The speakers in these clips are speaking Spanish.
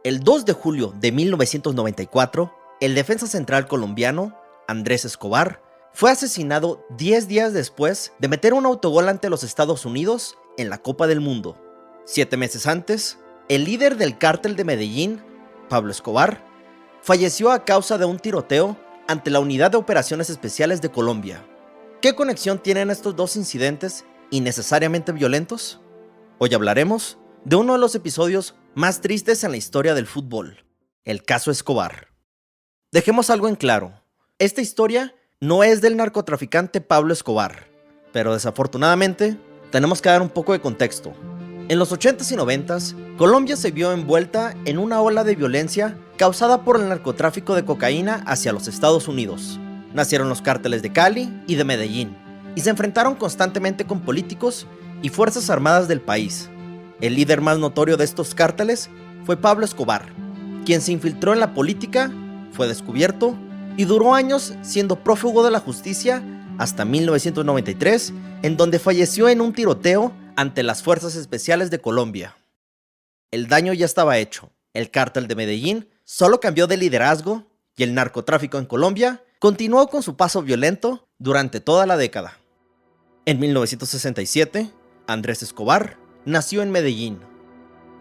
El 2 de julio de 1994, el defensa central colombiano, Andrés Escobar, fue asesinado 10 días después de meter un autogol ante los Estados Unidos en la Copa del Mundo. 7 meses antes, el líder del cártel de Medellín, Pablo Escobar, falleció a causa de un tiroteo ante la Unidad de Operaciones Especiales de Colombia. ¿Qué conexión tienen estos dos incidentes innecesariamente violentos? Hoy hablaremos de uno de los episodios más tristes en la historia del fútbol, el caso Escobar. Dejemos algo en claro, esta historia no es del narcotraficante Pablo Escobar, pero desafortunadamente tenemos que dar un poco de contexto. En los 80s y 90s, Colombia se vio envuelta en una ola de violencia causada por el narcotráfico de cocaína hacia los Estados Unidos. Nacieron los cárteles de Cali y de Medellín, y se enfrentaron constantemente con políticos y fuerzas armadas del país. El líder más notorio de estos cárteles fue Pablo Escobar, quien se infiltró en la política, fue descubierto y duró años siendo prófugo de la justicia hasta 1993, en donde falleció en un tiroteo ante las Fuerzas Especiales de Colombia. El daño ya estaba hecho. El cártel de Medellín solo cambió de liderazgo y el narcotráfico en Colombia continuó con su paso violento durante toda la década. En 1967, Andrés Escobar nació en Medellín.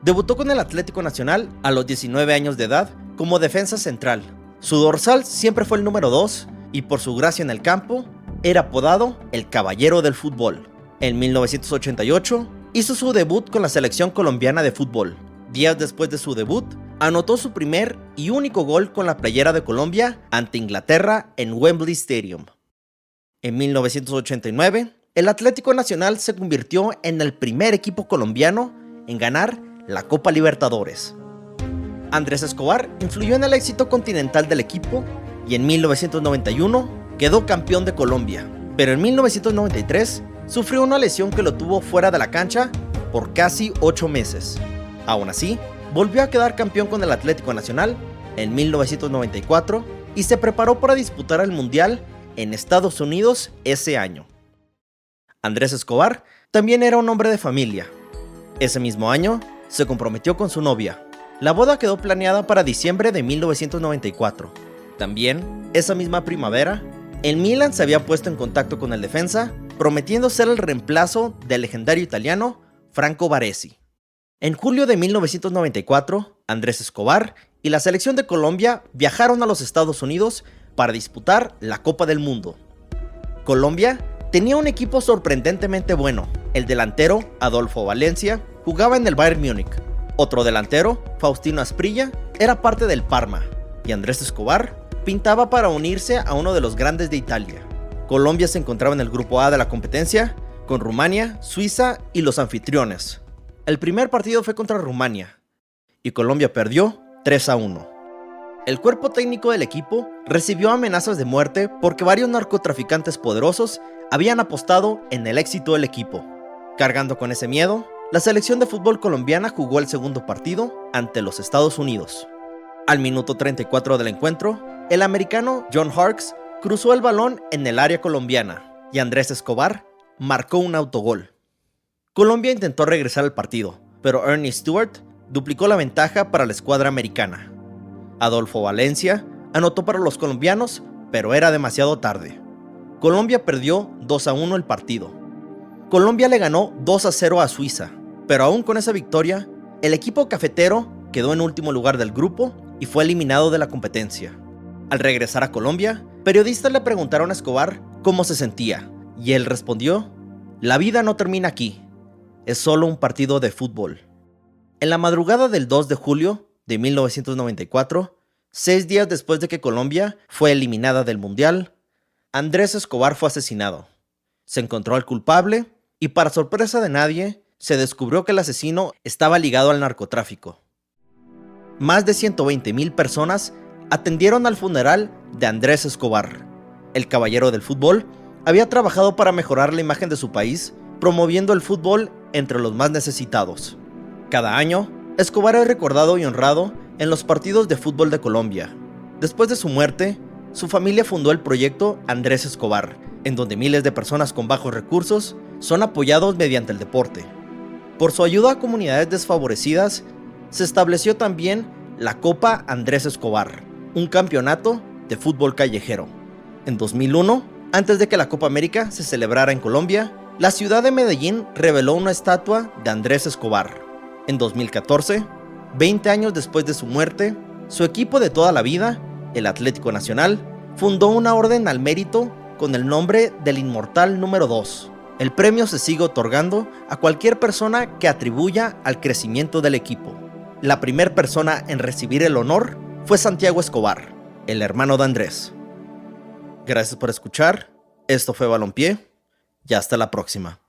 Debutó con el Atlético Nacional a los 19 años de edad como defensa central. Su dorsal siempre fue el número 2 y por su gracia en el campo era apodado el Caballero del Fútbol. En 1988 hizo su debut con la selección colombiana de fútbol. Días después de su debut, anotó su primer y único gol con la playera de Colombia ante Inglaterra en Wembley Stadium. En 1989, el Atlético Nacional se convirtió en el primer equipo colombiano en ganar la Copa Libertadores. Andrés Escobar influyó en el éxito continental del equipo y en 1991 quedó campeón de Colombia, pero en 1993 sufrió una lesión que lo tuvo fuera de la cancha por casi 8 meses. Aún así, volvió a quedar campeón con el Atlético Nacional en 1994 y se preparó para disputar el Mundial en Estados Unidos ese año. Andrés Escobar también era un hombre de familia. Ese mismo año se comprometió con su novia. La boda quedó planeada para diciembre de 1994. También, esa misma primavera, el Milan se había puesto en contacto con el defensa, prometiendo ser el reemplazo del legendario italiano Franco Baresi. En julio de 1994, Andrés Escobar y la selección de Colombia viajaron a los Estados Unidos para disputar la Copa del Mundo. Colombia tenía un equipo sorprendentemente bueno. El delantero, Adolfo Valencia, jugaba en el Bayern Múnich. Otro delantero, Faustino Asprilla, era parte del Parma. Y Andrés Escobar pintaba para unirse a uno de los grandes de Italia. Colombia se encontraba en el grupo A de la competencia, con Rumania, Suiza y los anfitriones. El primer partido fue contra Rumania, y Colombia perdió 3-1. El cuerpo técnico del equipo recibió amenazas de muerte porque varios narcotraficantes poderosos habían apostado en el éxito del equipo. Cargando con ese miedo, la selección de fútbol colombiana jugó el segundo partido ante los Estados Unidos. Al minuto 34 del encuentro, el americano John Harkes cruzó el balón en el área colombiana y Andrés Escobar marcó un autogol. Colombia intentó regresar al partido, pero Ernie Stewart duplicó la ventaja para la escuadra americana. Adolfo Valencia anotó para los colombianos, pero era demasiado tarde. Colombia perdió 2-1 el partido. Colombia le ganó 2-0 a Suiza, pero aún con esa victoria, el equipo cafetero quedó en último lugar del grupo y fue eliminado de la competencia. Al regresar a Colombia, periodistas le preguntaron a Escobar cómo se sentía, y él respondió: "La vida no termina aquí, es solo un partido de fútbol". En la madrugada del 2 de julio de 1994, 6 días después de que Colombia fue eliminada del Mundial, Andrés Escobar fue asesinado. Se encontró al culpable y, para sorpresa de nadie, se descubrió que el asesino estaba ligado al narcotráfico. Más de 120,000 personas atendieron al funeral de Andrés Escobar. El caballero del fútbol había trabajado para mejorar la imagen de su país, promoviendo el fútbol entre los más necesitados. Cada año, Escobar es recordado y honrado en los partidos de fútbol de Colombia. Después de su muerte, su familia fundó el proyecto Andrés Escobar, en donde miles de personas con bajos recursos son apoyados mediante el deporte. Por su ayuda a comunidades desfavorecidas, se estableció también la Copa Andrés Escobar, un campeonato de fútbol callejero. En 2001, antes de que la Copa América se celebrara en Colombia, la ciudad de Medellín reveló una estatua de Andrés Escobar. En 2014, 20 años después de su muerte, su equipo de toda la vida, el Atlético Nacional, fundó una orden al mérito con el nombre del Inmortal número 2. El premio se sigue otorgando a cualquier persona que atribuya al crecimiento del equipo. La primera persona en recibir el honor fue Santiago Escobar, el hermano de Andrés. Gracias por escuchar, esto fue Balompié y hasta la próxima.